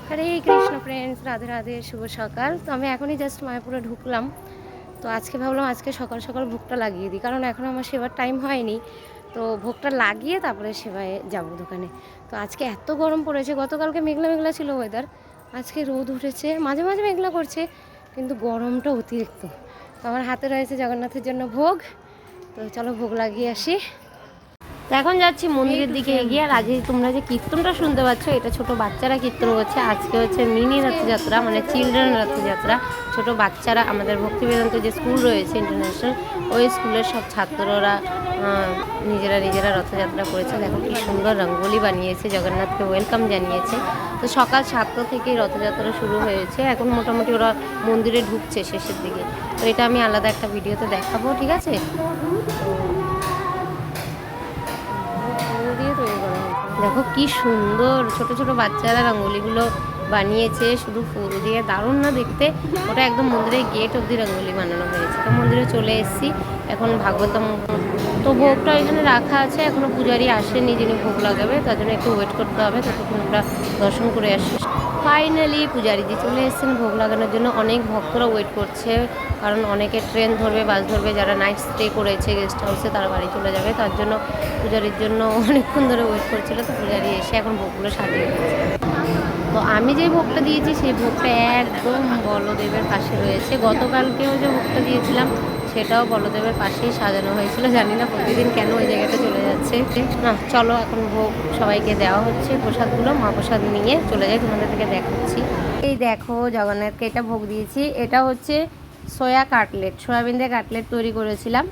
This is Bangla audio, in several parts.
হরে কৃষ্ণ ফ্রেন্ডস, রাধে রাধে, শুভ সকাল। তো আমি এখনই জাস্ট মায়াপুরে ঢুকলাম। তো আজকে ভাবলাম আজকে সকাল সকাল ভোগটা লাগিয়ে দিই, কারণ এখন আমার সেবার টাইম হয়নি। তো ভোগটা লাগিয়ে তারপরে সেবায় যাব দোকানে। তো আজকে এত গরম পড়েছে, গতকালকে মেঘলা মেঘলা ছিল ওয়েদার, আজকে রোদ উঠেছে, মাঝে মাঝে মেঘলা করছে, কিন্তু গরমটা অতিরিক্ত। তো আমার হাতে রয়েছে জগন্নাথের জন্য ভোগ। তো চলো ভোগ লাগিয়ে আসি। তো এখন যাচ্ছি মন্দিরের দিকে এগিয়ে। আর আজ তোমরা যে কীর্তনটা শুনতে পাচ্ছ, এটা ছোট বাচ্চারা কীর্তন করছে। আজকে হচ্ছে মিনি রথযাত্রা, মানে চিলড্রেন রথযাত্রা। ছোট বাচ্চারা, আমাদের ভক্তি বেদান্ত যে স্কুল রয়েছে ইন্টারন্যাশনাল, ওই স্কুলের সব ছাত্ররা নিজেরা রথযাত্রা করেছে। দেখো কি সুন্দর রঙ্গোলি বানিয়েছে, জগন্নাথকে ওয়েলকাম জানিয়েছে। তো সকাল 7টা থেকেই রথযাত্রা শুরু হয়েছে। এখন মোটামুটি ওরা মন্দিরে ঢুকছে শেষের দিকে। তো এটা আমি আলাদা একটা ভিডিওতে দেখাবো, ঠিক আছে। দেখো কি সুন্দর ছোট ছোট বাচ্চারা রঙ্গোলিগুলো বানিয়েছে, শুধু ফুল দিয়ে, দারুণ না দেখতে। ওটা একদম মন্দিরের গেট অবধি রঙ্গোলি বানানো হয়েছে। তো মন্দিরে চলে এসেছি, এখন ভাগবতম। তো ভোগটা এখানে রাখা আছে, এখনো পূজারি আসেনি যিনি ভোগ লাগাবে, তার জন্য একটু ওয়েট করতে হবে। ততক্ষণ আমরা দর্শন করে আসি। ফাইনালি পূজারিজি চলে এসেছেন ভোগ লাগানোর জন্য। অনেক ভক্তরা ওয়েট করছে, কারণ অনেকে ট্রেন ধরবে, বাস ধরবে, যারা নাইট স্টে করেছে গেস্ট হাউসে তারা বাড়ি চলে যাবে। তার জন্য পূজারির জন্য অনেকক্ষণ ধরে ওয়েট করছিল। তো পূজারি এসে এখন ভোগগুলো সাজিয়ে দিয়েছে। তো আমি যে ভোগটা দিয়েছি সেই ভোগটা একদম বলদেবের পাশে রয়েছে। গতকালকেও যে ভোগটা দিয়েছিলাম সেটাও বলদেবের পাশেই সাজানো হয়েছিল। জানি না প্রতিদিন কেন ওই জায়গাটা চলে যাচ্ছে। না, চলো এখন ভোগ সবাইকে দেওয়া হচ্ছে, প্রসাদগুলো মহাপ্রসাদ নিয়ে চলে যাই, তোমাদের থেকে দেখাচ্ছি। এই দেখো জগন্নাথকে এটা ভোগ দিয়েছি। এটা হচ্ছে সয়া কাটলেট, সয়াবিন দিয়ে কাটলেট তৈরি করেছিলাম।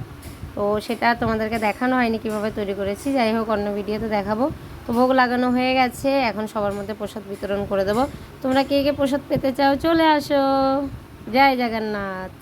তো সেটা তোমাদেরকে দেখানো হয়নি কীভাবে তৈরি করেছি, যাই হোক অন্য ভিডিওতে দেখাবো। তো ভোগ লাগানো হয়ে গেছে, এখন সবার মধ্যে প্রসাদ বিতরণ করে দেবো। তোমরা কে কে প্রসাদ পেতে চাও চলে আসো। জয় জগন্নাথ।